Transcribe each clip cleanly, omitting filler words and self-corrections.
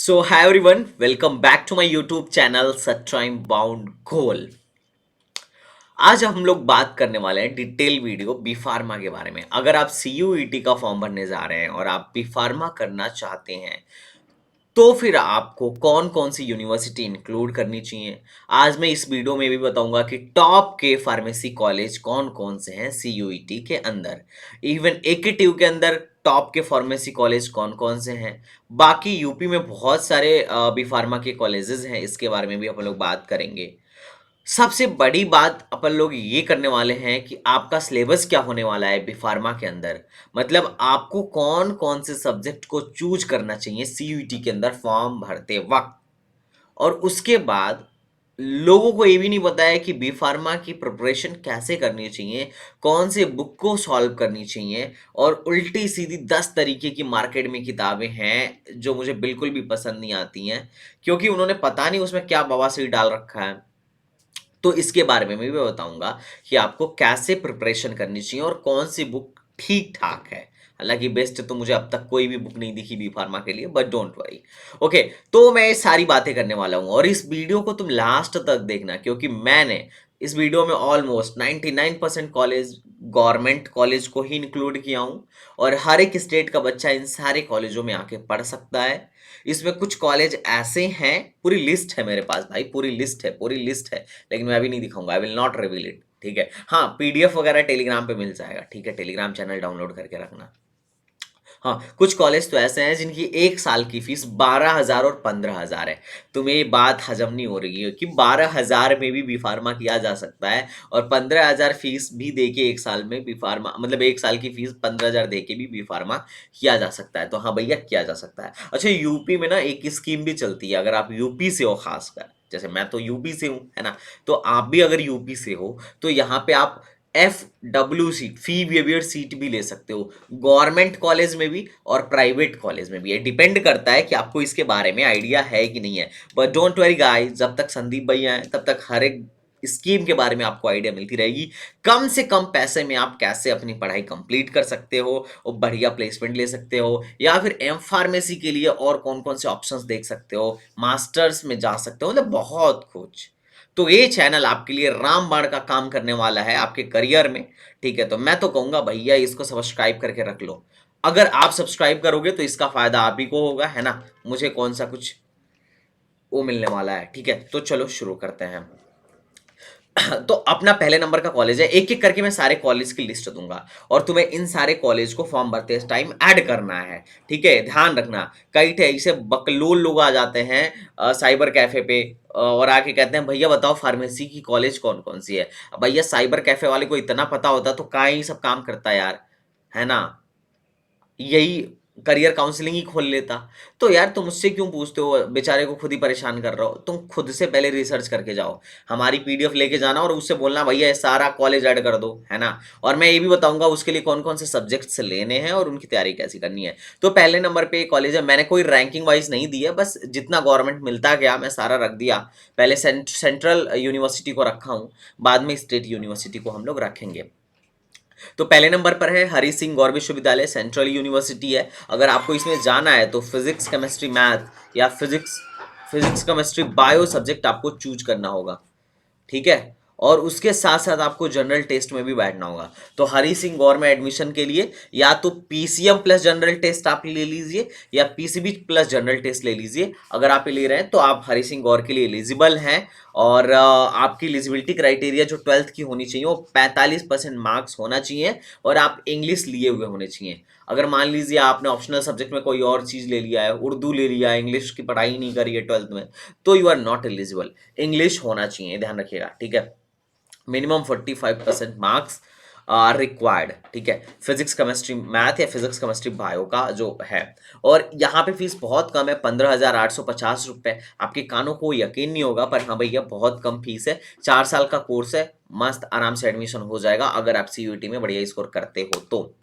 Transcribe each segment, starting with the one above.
So, hi everyone, welcome back to my YouTube channel Such Time Bound Goal। आज हम लोग बात करने वाले हैं डिटेल वीडियो बी फार्मा के बारे में। अगर आप CUET का फॉर्म भरने जा रहे हैं और आप बी फार्मा करना चाहते हैं तो फिर आपको कौन कौन सी यूनिवर्सिटी इंक्लूड करनी चाहिए। आज मैं इस वीडियो में भी बताऊंगा कि टॉप के फार्मेसी कॉलेज कौन कौन से हैं CUET के अंदर, इवन एकेटिव के अंदर टॉप के फार्मेसी कॉलेज कौन कौन से हैं। बाकी यूपी में बहुत सारे बी फार्मा के कॉलेजेस हैं, इसके बारे में भी हम लोग बात करेंगे। सबसे बड़ी बात अपन लोग ये करने वाले हैं कि आपका सिलेबस क्या होने वाला है बी फार्मा के अंदर। मतलब आपको कौन कौन से सब्जेक्ट को चूज करना चाहिए CUET के अंदर फॉर्म भरते वक्त। और उसके बाद लोगों को ये भी नहीं पता है कि बी फार्मा की प्रिपरेशन कैसे करनी चाहिए, कौन से बुक को सॉल्व करनी चाहिए। और उल्टी सीधी 10 तरीके की मार्केट में किताबें हैं जो मुझे बिल्कुल भी पसंद नहीं आती हैं, क्योंकि उन्होंने पता नहीं उसमें क्या बवासीर डाल रखा है। तो इसके बारे में भी मैं बताऊंगा कि आपको कैसे प्रिपरेशन करनी चाहिए और कौन सी बुक ठीक ठाक है। हालांकि बेस्ट तो मुझे अब तक कोई भी बुक नहीं दिखी बी फार्मा के लिए, बट डोंट वरी। ओके, तो मैं ये सारी बातें करने वाला हूँ और इस वीडियो को तुम लास्ट तक देखना, क्योंकि मैंने इस वीडियो में ऑलमोस्ट 99% कॉलेज गवर्नमेंट कॉलेज को ही इंक्लूड किया हूँ और हर एक स्टेट का बच्चा इन सारे कॉलेजों में आके पढ़ सकता है। इसमें कुछ कॉलेज ऐसे हैं, पूरी लिस्ट है मेरे पास भाई, पूरी लिस्ट है, पूरी लिस्ट है, लेकिन मैं अभी नहीं दिखाऊंगा, I will not reveal it. ठीक है, हाँ, PDF वगैरह टेलीग्राम पे मिल जाएगा। ठीक है, टेलीग्राम चैनल डाउनलोड करके रखना। हाँ, कुछ कॉलेज तो ऐसे हैं जिनकी 1 साल की फीस 12,000 और 15,000 है। तुम्हें ये बात हजम नहीं हो रही है कि 12,000 में भी बी फार्मा किया जा सकता है और 15,000 फीस भी दे के 1 साल में बी फार्मा, मतलब 1 साल की फीस 15,000 दे के भी बी फार्मा किया जा सकता है। तो हाँ भैया, किया जा सकता है। अच्छा, यूपी में ना एक स्कीम भी चलती है, अगर आप यूपी से हो, खासकर जैसे मैं तो यूपी से हूँ, है ना, तो आप भी अगर यूपी से हो तो यहाँ पे आप FW सीट, फी वेवियर सीट भी ले सकते हो, गवर्नमेंट कॉलेज में भी और प्राइवेट कॉलेज में भी। ये डिपेंड करता है कि आपको इसके बारे में आइडिया है कि नहीं है। बट डोंट वरी गाइस, जब तक संदीप भैया हैं तब तक हर एक स्कीम के बारे में आपको आइडिया मिलती रहेगी। कम से कम पैसे में आप कैसे अपनी पढ़ाई कंप्लीट कर सकते हो और बढ़िया प्लेसमेंट ले सकते हो, या फिर एम फार्मेसी के लिए और कौन कौन से ऑप्शंस देख सकते हो, मास्टर्स में जा सकते हो, मतलब बहुत कुछ। तो ये चैनल आपके लिए रामबाण का काम करने वाला है आपके करियर में। ठीक है, तो मैं तो कहूंगा भैया इसको सब्सक्राइब करके रख लो। अगर आप सब्सक्राइब करोगे तो इसका फायदा आप ही को होगा, है ना, मुझे कौन सा कुछ वो मिलने वाला है। ठीक है, तो चलो शुरू करते हैं। तो अपना पहले नंबर का कॉलेज है, एक एक करके मैं सारे कॉलेज की लिस्ट दूंगा और तुम्हें इन सारे कॉलेज को फॉर्म भरते टाइम ऐड करना है। ठीक है, ध्यान रखना। कई ऐसे बकलोल लोग आ जाते हैं साइबर कैफे पे और आके कहते हैं भैया बताओ फार्मेसी की कॉलेज कौन कौन सी है। भैया साइबर कैफे वाले को इतना पता होता तो का ही सब काम करता यार, है ना, यही करियर काउंसलिंग ही खोल लेता। तो यार तुम मुझसे क्यों पूछते हो, बेचारे को खुद ही परेशान कर रहे हो। तुम खुद से पहले रिसर्च करके जाओ, हमारी PDF लेके जाना और उससे बोलना भैया ये सारा कॉलेज ऐड कर दो, है ना। और मैं ये भी बताऊंगा उसके लिए कौन कौन से सब्जेक्ट्स लेने हैं और उनकी तैयारी कैसी करनी है। तो पहले नंबर पे कॉलेज है, मैंने कोई रैंकिंग वाइज नहीं दी है, बस जितना गवर्नमेंट मिलता गया मैं सारा रख दिया। पहले सेंट्रल यूनिवर्सिटी को रखा हूँ, बाद में स्टेट यूनिवर्सिटी को हम लोग रखेंगे। तो पहले नंबर पर है हरि सिंह गौर विश्वविद्यालय, सेंट्रल यूनिवर्सिटी है। अगर आपको इसमें जाना है तो फिजिक्स केमिस्ट्री मैथ या physics physics chemistry bio subject आपको चूज करना होगा। ठीक है, और उसके साथ साथ आपको जनरल टेस्ट में भी बैठना होगा। तो हरि सिंह गौर में एडमिशन के लिए या तो PCM प्लस जनरल टेस्ट आप ले लीजिए या PCB प्लस जनरल टेस्ट ले लीजिए। अगर आप ये ले रहे हैं तो आप हरि सिंह गौर के लिए एलिजिबल हैं। और आपकी एलिजिबिलिटी क्राइटेरिया जो 12th की होनी चाहिए वो 45% मार्क्स होना चाहिए और आप इंग्लिश लिए हुए होने चाहिए। अगर मान लीजिए आपने ऑप्शनल सब्जेक्ट में कोई और चीज़ ले लिया है, उर्दू ले लिया है, इंग्लिश की पढ़ाई नहीं करी है 12th में, तो you are not eligible. English होना चाहिए, ध्यान रखिएगा। ठीक है, मिनिमम 45% मार्क्स आर रिक्वायर्ड। ठीक है, फिजिक्स केमिस्ट्री मैथ या फिजिक्स केमिस्ट्री बायो का जो है। और यहाँ पे फीस बहुत कम है, 15,850 रुपये। आपके कानों को यकीन नहीं होगा, पर हाँ भैया बहुत कम फीस है। 4 साल का कोर्स है, मस्त आराम से एडमिशन हो जाएगा अगर आप CUET में बढ़िया स्कोर करते हो तो।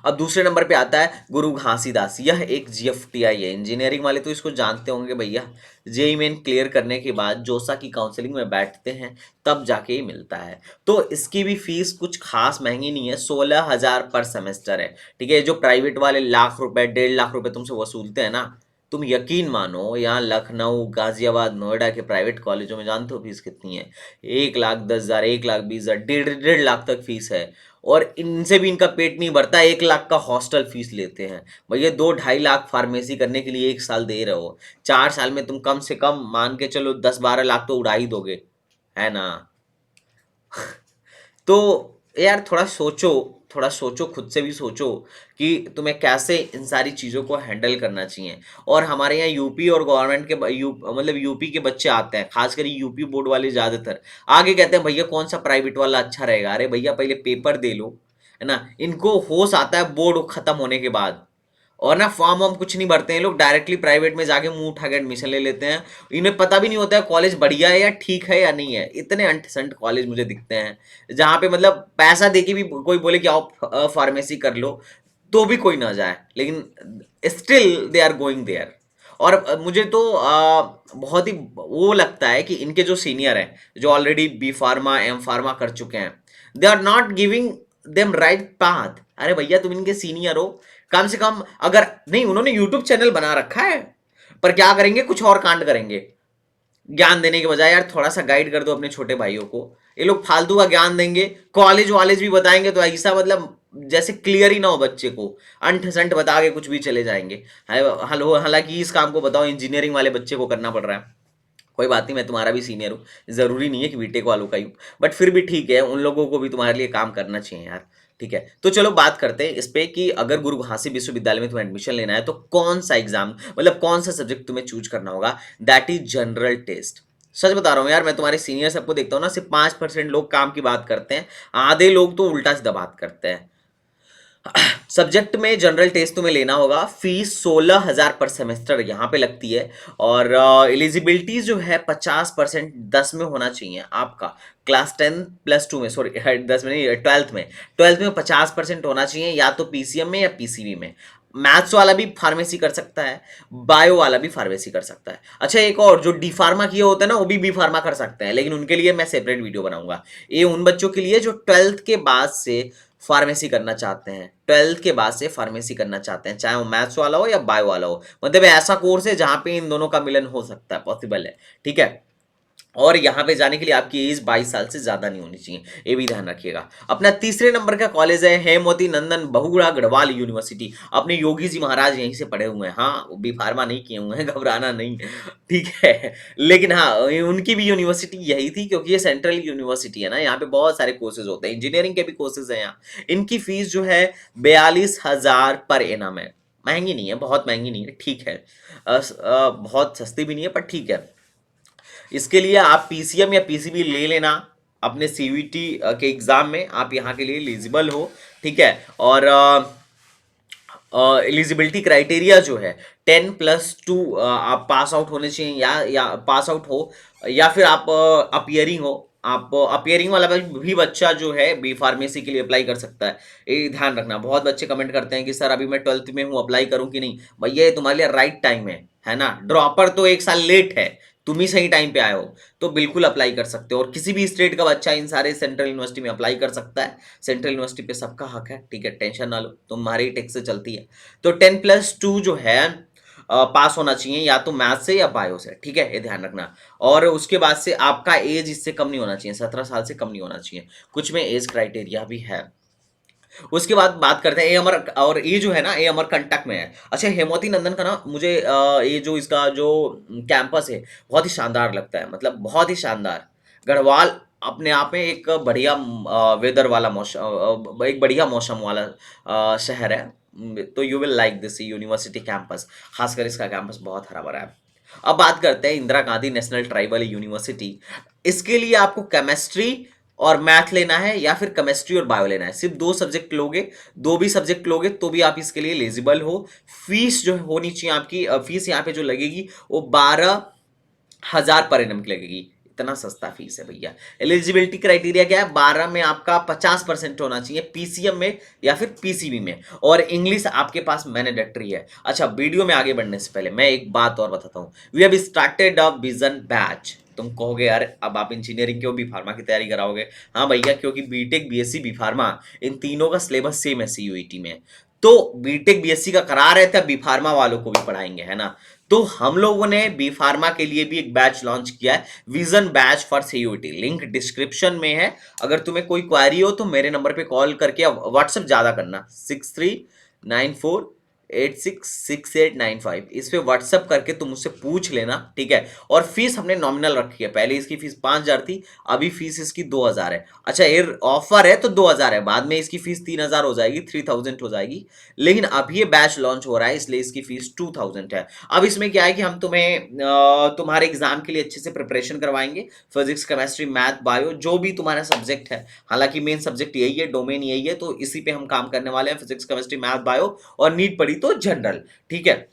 अब दूसरे नंबर पे आता है गुरु घासीदास, यह एक GFTI है। इंजीनियरिंग वाले तो इसको जानते होंगे भैया, JEE मेन क्लियर करने के बाद जोसा की काउंसलिंग में बैठते हैं तब जाके ही मिलता है। तो इसकी भी फीस कुछ खास महंगी नहीं है, 16,000 पर सेमेस्टर है। ठीक है, जो प्राइवेट वाले लाख रुपए 1.5 लाख रुपए तुमसे वसूलते हैं ना, तुम यकीन मानो, यहाँ लखनऊ, गाजियाबाद, नोएडा के प्राइवेट कॉलेजों में जानते हो फीस कितनी है? 1,10,000, 1,20,000, 1,50,000 तक फीस है। और इनसे भी इनका पेट नहीं भरता, 1 लाख का हॉस्टल फीस लेते हैं भैया। 2-2.5 लाख फार्मेसी करने के लिए 1 साल दे रहे हो। 4 साल में तुम कम से कम मान के चलो 10-12 लाख तो उड़ा ही दोगे, है ना? तो यार थोड़ा सोचो, खुद से भी सोचो कि तुम्हें कैसे इन सारी चीज़ों को हैंडल करना चाहिए। और हमारे यहाँ यूपी और गवर्नमेंट के मतलब यूपी के बच्चे आते हैं, खासकर यूपी बोर्ड वाले ज़्यादातर आगे कहते हैं भैया कौन सा प्राइवेट वाला अच्छा रहेगा। अरे भैया पहले पेपर दे लो, है ना? इनको होश आता है बोर्ड खत्म होने के बाद, और ना फॉर्म वॉर्म कुछ नहीं भरते हैं लोग, डायरेक्टली प्राइवेट में जाके मुंह उठा के एडमिशन ले लेते हैं। इन्हें पता भी नहीं होता है कॉलेज बढ़िया है या ठीक है या नहीं है। इतने अंट संट कॉलेज मुझे दिखते हैं जहाँ पे मतलब पैसा देके भी कोई बोले कि आओ फार्मेसी कर लो, तो भी कोई ना जाए, लेकिन still they are going there. और मुझे तो बहुत ही वो लगता है कि इनके जो सीनियर हैं, जो already B pharma M pharma कर चुके हैं, they are not giving them right path. अरे भैया तुम इनके सीनियर हो, कम से कम अगर नहीं, उन्होंने यूट्यूब चैनल बना रखा है, पर क्या करेंगे, कुछ और कांड करेंगे। ज्ञान देने के बजाय यार थोड़ा सा गाइड कर दो अपने छोटे भाइयों को। ये लोग फालतू का ज्ञान देंगे, कॉलेज वॉलेज भी बताएंगे तो ऐसा मतलब जैसे क्लियर ही ना हो बच्चे को, अंठ संठ बता के कुछ भी चले जाएंगे। हालांकि इस काम को बताओ इंजीनियरिंग वाले बच्चे को करना पड़ रहा है। कोई बात नहीं, मैं तुम्हारा भी सीनियर हूँ, जरूरी नहीं है कि बीटेक वालों का ही हूँ, बट फिर भी ठीक है, उन लोगों को भी तुम्हारे लिए काम करना चाहिए यार। ठीक है, तो चलो बात करते हैं इस पे कि अगर गुरु घासी विश्वविद्यालय में तुम्हें एडमिशन लेना है तो कौन सा एग्जाम, मतलब कौन सा सब्जेक्ट तुम्हें चूज करना होगा। That is general test. सच बता रहा हूँ यार, मैं तुम्हारे सीनियर सबको देखता हूँ ना, सिर्फ 5% लोग काम की बात करते हैं, आधे लोग तो उल्टा सीधा बात करते हैं। सब्जेक्ट में जनरल टेस्ट तुम्हें लेना होगा, फीस 16,000 पर सेमेस्टर यहाँ पे लगती है। और एलिजिबिलिटी जो है 50% 10 में होना चाहिए आपका, क्लास 10 +2 में, सॉरी 10 में नहीं, 12th में 50% होना चाहिए, या तो पीसीएम में या पीसीबी में। मैथ्स वाला भी फार्मेसी कर सकता है, बायो वाला भी फार्मेसी कर सकता है। अच्छा एक और, जो डी फार्मा किए होते हैं ना वो भी बी फार्मा कर सकते हैं, लेकिन उनके लिए मैं सेपरेट वीडियो बनाऊंगा। ये उन बच्चों के लिए जो 12th के बाद से फार्मेसी करना चाहते हैं, 12th के बाद से फार्मेसी करना चाहते हैं, चाहे वो मैथ्स वाला हो या बायो वाला हो, मतलब ऐसा कोर्स है जहां पे इन दोनों का मिलन हो सकता है, पॉसिबल है। ठीक है, और यहाँ पे जाने के लिए आपकी एज 22 साल से ज्यादा नहीं होनी चाहिए, ये भी ध्यान रखिएगा। अपना तीसरे नंबर का कॉलेज है हेमवती नंदन बहुगुणा गढ़वाल यूनिवर्सिटी। अपने योगी जी महाराज यहीं से पढ़े हुए हैं, हाँ वो भी फार्मा नहीं किए हुए हैं, घबराना नहीं। ठीक है, लेकिन हाँ उनकी भी यूनिवर्सिटी यही थी, क्योंकि ये सेंट्रल यूनिवर्सिटी है ना, यहाँ पे बहुत सारे कोर्सेज होते हैं, इंजीनियरिंग के भी कोर्सेज हैं यहाँ। इनकी फीस जो है 42,000 पर एनम है। महंगी नहीं है, बहुत महंगी नहीं है, ठीक है। बहुत सस्ती भी नहीं है, पर ठीक है। इसके लिए आप पीसीएम या पीसीबी ले लेना, अपने सीवीटी के एग्जाम में आप यहाँ के लिए एलिजिबल हो। ठीक है, और एलिजिबिलिटी क्राइटेरिया जो है 10+2 आप पास आउट होने चाहिए, या पास आउट हो, या फिर आप अपियरिंग हो। आप अपियरिंग वाला भी बच्चा जो है बी फार्मेसी के लिए अप्लाई कर सकता है। ये ध्यान रखना, बहुत बच्चे कमेंट करते हैं कि सर अभी मैं 12th में हूँ, अप्लाई करूँ कि नहीं। भैया ये तुम्हारे लिए राइट टाइम है ना? ड्रॉपर तो 1 साल लेट है, तुम ही सही टाइम पे आए हो, तो बिल्कुल अप्लाई कर सकते हो। और किसी भी स्टेट का बच्चा इन सारे सेंट्रल यूनिवर्सिटी में अप्लाई कर सकता है, सेंट्रल यूनिवर्सिटी पे सबका हक है। ठीक है, टेंशन ना लो, तुम्हारी टैक्स से चलती है। तो 10+2 जो है पास होना चाहिए, या तो मैथ से या बायो से। ठीक है, ये ध्यान रखना। और उसके बाद से आपका एज इससे कम नहीं होना चाहिए, 17 साल से कम नहीं होना चाहिए। कुछ में एज क्राइटेरिया भी है। उसके बाद बात करते हैं ये अमर, और ये जो है ना ये अमरकंटक में है। अच्छा हेमवती नंदन का ना मुझे ये जो इसका जो कैंपस है बहुत ही शानदार लगता है, मतलब बहुत ही शानदार। गढ़वाल अपने आप में एक बढ़िया वेदर वाला मौसम, एक बढ़िया मौसम वाला शहर है। तो you will like this university campus, खासकर इसका कैंपस बहुत हरा भरा है। अब बात करते हैं Indira Gandhi national tribal university. इसके लिए आपको केमिस्ट्री और मैथ लेना है, या फिर केमिस्ट्री और बायो लेना है। सिर्फ 2 सब्जेक्ट लोगे, दो भी सब्जेक्ट लोगे तो भी आप इसके लिए एलिजिबल हो। फीस जो होनी चाहिए आपकी, फीस यहाँ पे जो लगेगी वो 12,000 पर एनम की लगेगी। इतना सस्ता फीस है भैया। एलिजिबिलिटी क्राइटेरिया क्या है, 12 में आपका 50% होना चाहिए, पीसीएम में या फिर पीसीबी में, और इंग्लिश आपके पास मैंडेटरी है। अच्छा वीडियो में आगे बढ़ने से पहले मैं एक बात और बताता हूँ। We have started a vision batch. तुम कहोगे यार अब आप इंजीनियरिंग क्यों बी फार्मा की तैयारी कराओगे? हाँ भैया, क्योंकि बीटेक बीएससी बी फार्मा इन तीनों का सिलेबस सेम है सीयूईटी में। तो बीटेक बीएससी का करा रहे थे, अब बी फार्मा वालों को भी पढ़ाएंगे, है ना। तो हम लोगों ने बी फार्मा के लिए भी एक बैच लॉन्च किया है, vision batch for CUET, link description में है। अगर तुम्हें कोई क्वेरी हो तो मेरे नंबर पे कॉल करके, व्हाट्सएप ज्यादा करना, 6394866895, इस पे व्हाट्सएप करके तुम मुझसे पूछ लेना, ठीक है। और फीस हमने नॉमिनल रखी है, पहले इसकी फीस 5000 थी, अभी फीस इसकी 2000 है। अच्छा, ये ऑफर है तो 2000 है, बाद में इसकी फीस 3000 हो जाएगी, 3000 हो जाएगी। लेकिन अभी ये बैच लॉन्च हो रहा है, इसलिए इसकी फीस 2000 है। अब इसमें क्या है कि हम तुम्हें तुम्हारे एग्जाम के लिए अच्छे से प्रिपरेशन करवाएंगे, फिजिक्स केमिस्ट्री मैथ बायो जो भी तुम्हारा सब्जेक्ट है, हालांकि मेन सब्जेक्ट यही है, डोमेन यही है, तो इसी पे हम काम करने वाले हैं, फिजिक्स केमिस्ट्री मैथ बायो, और नीट पड़ी तो जनरल, ठीक है।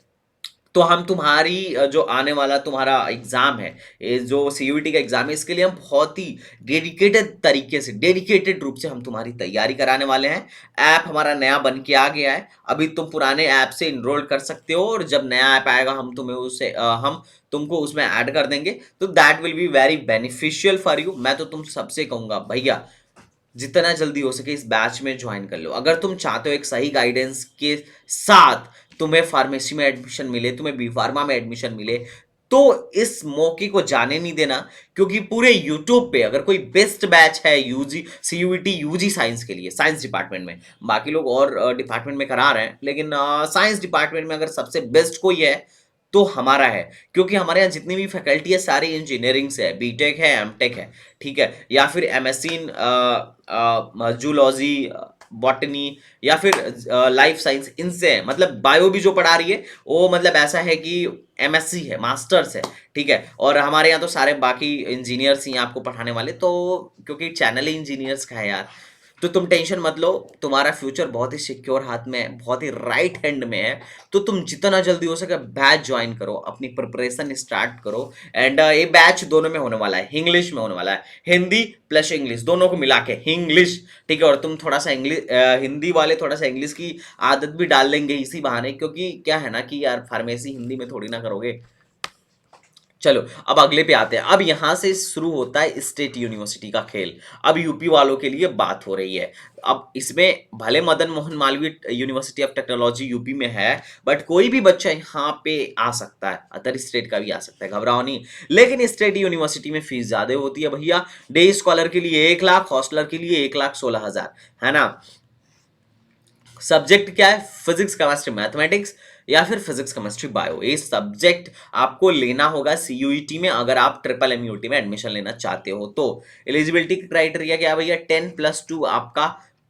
तो हम तुम्हारी जो आने वाला तुम्हारा एग्जाम है, ये जो सीयूईटी का एग्जाम है, इसके लिए हम बहुत ही डेडिकेटेड तरीके से, डेडिकेटेड रूप से हम तुम्हारी तैयारी कराने वाले हैं। ऐप हमारा नया बन के आ गया है, अभी तुम पुराने ऐप से इनरोल कर सकते हो, और जब नया ऐप आएगा हम तुम्हें उसे हम तुमको उसमें ऐड कर देंगे, तो that will be very beneficial for you. मैं तो तुम सबसे कहूंगा भैया, जितना जल्दी हो सके इस बैच में ज्वाइन कर लो। अगर तुम चाहते हो एक सही गाइडेंस के साथ तुम्हें फार्मेसी में एडमिशन मिले, तुम्हें बी फार्मा में एडमिशन मिले, तो इस मौके को जाने नहीं देना। क्योंकि पूरे यूट्यूब पे अगर कोई बेस्ट बैच है यूजी सीयूईटी यूजी साइंस के लिए, साइंस डिपार्टमेंट में, बाकी लोग और डिपार्टमेंट में करा रहे हैं, लेकिन साइंस डिपार्टमेंट में अगर सबसे बेस्ट कोई है तो हमारा है। क्योंकि हमारे यहाँ जितनी भी फैकल्टी है सारी इंजीनियरिंग से है, बीटेक है, एमटेक है, ठीक है, या फिर एमएससी इन जूलॉजी, बॉटनी, या फिर लाइफ साइंस, इनसे है। मतलब बायो भी जो पढ़ा रही है वो मतलब ऐसा है कि एमएससी है, मास्टर्स है, ठीक है। और हमारे यहाँ तो सारे बाकी इंजीनियर्स ही हैं आपको पढ़ाने वाले, तो क्योंकि चैनल ही इंजीनियर्स का है यार, तो तुम टेंशन मत लो, तुम्हारा फ्यूचर बहुत ही सिक्योर हाथ में है, बहुत ही राइट हैंड में है। तो तुम जितना जल्दी हो सके बैच ज्वाइन करो, अपनी प्रिपरेशन स्टार्ट करो। एंड ये बैच दोनों में होने वाला है, इंग्लिश में होने वाला है, हिंदी प्लस इंग्लिश दोनों को मिला के इंग्लिश, ठीक है। और तुम थोड़ा सा इंग्लिश, हिंदी वाले थोड़ा सा इंग्लिश की आदत भी डाल लेंगे इसी बहाने, क्योंकि क्या है ना कि यार फार्मेसी हिंदी में थोड़ी ना करोगे। चलो, अब अगले पे आते हैं। अब यहां से शुरू होता है स्टेट यूनिवर्सिटी का खेल। अब यूपी वालों के लिए बात हो रही है। अब इसमें भले Madan Mohan Malviya university of technology UP में है, बट कोई भी बच्चा यहाँ पे आ सकता है, अदर स्टेट का भी आ सकता है, घबराओ नहीं। लेकिन स्टेट यूनिवर्सिटी में फीस ज्यादा होती है भैया, डे स्कॉलर के लिए 1 लाख, हॉस्टलर के लिए 1,16,000, है ना। सब्जेक्ट क्या है, फिजिक्स केमिस्ट्री मैथमेटिक्स, या फिर फिजिक्स केमिस्ट्री बायो, ये सब्जेक्ट आपको लेना होगा सीयूईटी में, अगर आप ट्रिपल एमयूटी में एडमिशन लेना चाहते हो तो। एलिजिबिलिटी क्राइटेरिया क्या है भैया, 10+2 आपका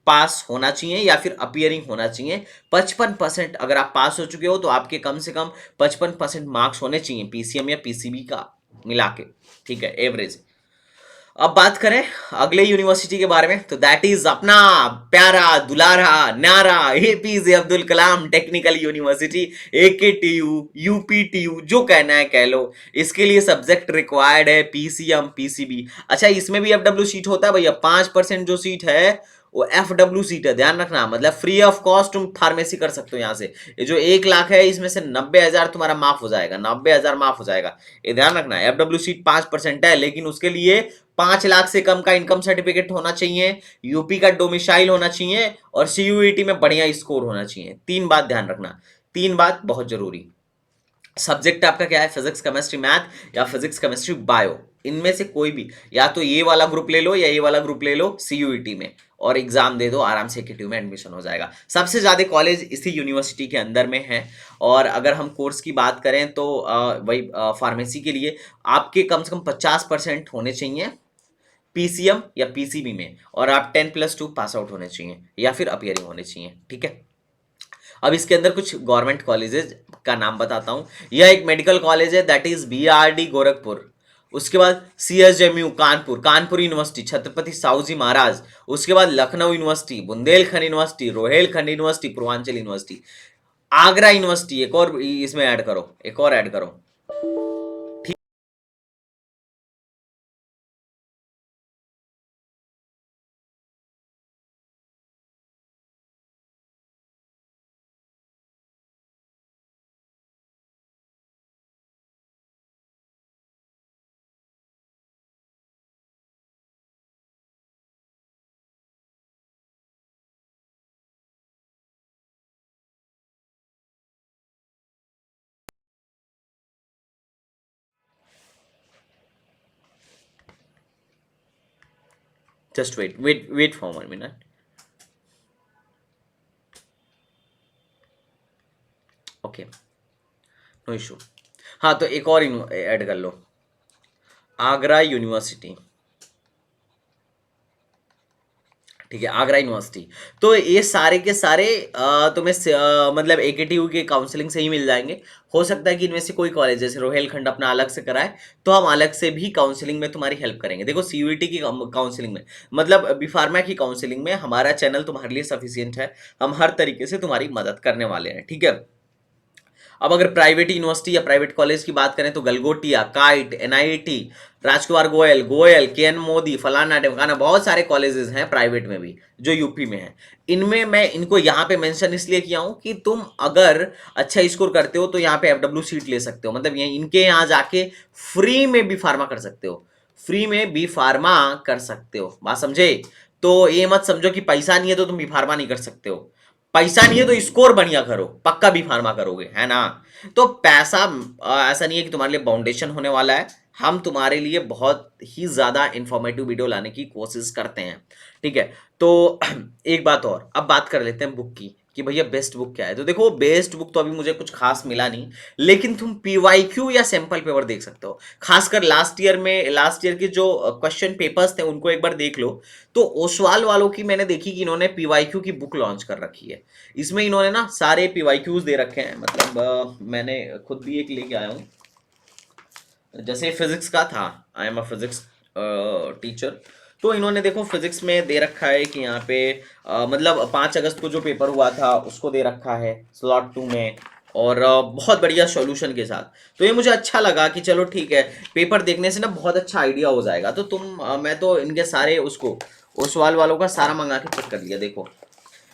पास होना चाहिए या फिर अपियरिंग होना चाहिए। 55% अगर आप पास हो चुके हो तो आपके कम से कम 55% मार्क्स होने चाहिए, पीसीएम या पीसीबी का मिला के, ठीक है, एवरेज। अब बात करें अगले यूनिवर्सिटी के बारे में, तो दैट इज अपना प्यारा दुलारा न्यारा APJ Abdul Kalam technical university, AKTU, UPTU, जो कहना है कह लो। इसके लिए सब्जेक्ट रिक्वायर्ड है पीसीएम पीसीबी। अच्छा, इसमें भी एफडब्ल्यू सीट होता है भैया, 5% जो सीट है वो एफडब्ल्यू सीट है, ध्यान रखना। मतलब फ्री ऑफ कॉस्ट तुम फार्मेसी कर सकते हो यहाँ से। ये जो 1 लाख है इसमें से 90,000 तुम्हारा माफ हो जाएगा, 90,000 माफ हो जाएगा। ये ध्यान रखना, एफडब्ल्यू सीट 5% है, लेकिन उसके लिए 5 लाख से कम का इनकम सर्टिफिकेट होना चाहिए, यूपी का डोमिसाइल होना चाहिए, और सीयूईटी में बढ़िया स्कोर होना चाहिए। 3 बात ध्यान रखना, 3 बात बहुत जरूरी। सब्जेक्ट आपका क्या है, फिजिक्स केमिस्ट्री मैथ या फिजिक्स केमिस्ट्री बायो, इनमें से कोई भी, या तो ये वाला ग्रुप ले लो या ये वाला ग्रुप ले लो सीयूईटी में, और एग्जाम दे दो, आराम से केटीयू में एडमिशन हो जाएगा। सबसे ज्यादा कॉलेज इसी यूनिवर्सिटी के अंदर में है। और अगर हम कोर्स की बात करें तो वही फार्मेसी के लिए आपके कम से कम 50% होने चाहिए पीसीएम या पीसीबी में, और आप 10+2 पास आउट होने चाहिए या फिर अपियरिंग होने चाहिए, ठीक है। अब इसके अंदर कुछ गवर्नमेंट कॉलेजेस का नाम बताता हूं। यह एक मेडिकल कॉलेज है, दैट इज बीआरडी गोरखपुर। उसके बाद सीएसएमयू कानपुर, कानपुर यूनिवर्सिटी छत्रपति साहू जी महाराज। उसके बाद Lucknow university, Bundelkhand university, Rohilkhand university, Purvanchal university, Agra university, एक और इसमें ऐड करो, एक और ऐड करो। Just wait for 1 minute. Okay, no issue. हाँ, तो एक और ऐड कर लो, आगरा यूनिवर्सिटी। ठीक है, आगरा यूनिवर्सिटी। तो ये सारे के सारे तुम्हें मतलब एकेटीयू के काउंसलिंग से ही मिल जाएंगे। हो सकता है कि इनमें से कोई कॉलेज जैसे रोहेलखंड अपना अलग से कराए, तो हम अलग से भी काउंसलिंग में तुम्हारी हेल्प करेंगे। देखो सीयूईटी की काउंसलिंग में, मतलब बी फार्मा की काउंसलिंग में हमारा चैनल तुम्हारे लिए सफिशियंट है। हम हर तरीके से तुम्हारी मदद करने वाले हैं, ठीक है। अब अगर प्राइवेट यूनिवर्सिटी या प्राइवेट कॉलेज की बात करें तो गलगोटिया, काइट, एनआईटी, राजकुमार गोयल, के एन मोदी, फलाना ढिमकाना, बहुत सारे कॉलेजेस हैं प्राइवेट में भी जो यूपी में हैं। इनमें मैं इनको यहाँ पे मेंशन इसलिए किया हूँ कि तुम अगर अच्छा स्कोर करते हो तो यहाँ पे एफडब्ल्यू सीट ले सकते हो, मतलब ये इनके यहाँ जाके फ्री में बी फार्मा कर सकते हो, फ्री में बी फार्मा कर सकते हो, बात समझे। तो ये मत समझो कि पैसा नहीं है तो तुम बी फार्मा नहीं कर सकते हो, पैसा नहीं है तो स्कोर बढ़िया करो, पक्का बी फार्मा करोगे, है ना। तो पैसा ऐसा नहीं है कि तुम्हारे लिए बाउंडेशन होने वाला है। हम तुम्हारे लिए बहुत ही ज्यादा इंफॉर्मेटिव वीडियो लाने की कोशिश करते हैं, ठीक है। तो एक बात और, अब बात कर लेते हैं बुक की कि भैया बेस्ट बुक क्या है। तो देखो बेस्ट बुक तो अभी मुझे कुछ खास मिला नहीं, लेकिन तुम पीवाईक्यू या सैंपल पेपर देख सकते हो। खासकर लास्ट ईयर के जो क्वेश्चन पेपर्स थे उनको एक बार देख लो। तो ओसवाल वालों की मैंने देखी कि इन्होंने पीवाईक्यू की बुक लॉन्च कर रखी है। इसमें इन्होंने ना सारे पीवाईक्यूज दे रखे हैं, मतलब मैंने खुद भी एक लेके आया हूँ। जैसे फिजिक्स का था, I am a physics teacher, तो इन्होंने देखो फिजिक्स में दे रखा है कि यहाँ पे मतलब 5 अगस्त को जो पेपर हुआ था उसको दे रखा है स्लॉट 2 में, और बहुत बढ़िया सॉल्यूशन के साथ। तो ये मुझे अच्छा लगा कि चलो ठीक है, पेपर देखने से ना बहुत अच्छा आइडिया हो जाएगा। तो मैं तो इनके सारे उसको ओसवाल वालों का सारा मंगा के चेक कर लिया, देखो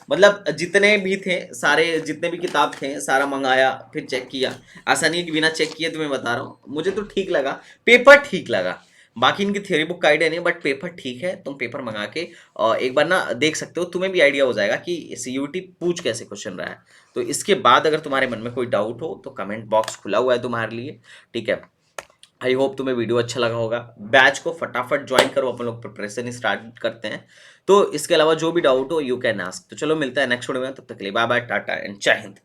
मतलब जितने भी थे सारे, जितने भी किताब थे सारा मंगाया, फिर चेक किया। ऐसा नहीं कि बिना चेक किए तुम्हें बता रहा हूँ, मुझे तो ठीक लगा, पेपर ठीक लगा। बाकी इनकी थ्योरी बुक का आइडिया नहीं, बट पेपर ठीक है। तुम पेपर मंगा के एक बार ना देख सकते हो, तुम्हें भी आइडिया हो जाएगा कि सीयूटी पूछ कैसे क्वेश्चन रहा है। तो इसके बाद अगर तुम्हारे मन में कोई डाउट हो तो कमेंट बॉक्स खुला हुआ है तुम्हारे लिए, ठीक है। आई होप तुम्हें वीडियो अच्छा लगा होगा। बैच को फटाफट ज्वाइन करो, अपन लोग प्रिपरेशन स्टार्ट करते हैं। तो इसके अलावा जो भी डाउट हो यू कैन आस्क। तो चलो मिलता है नेक्स्ट वीडियो में, तब तक के लिए बाय बाय, टाटा एंड जय हिंद।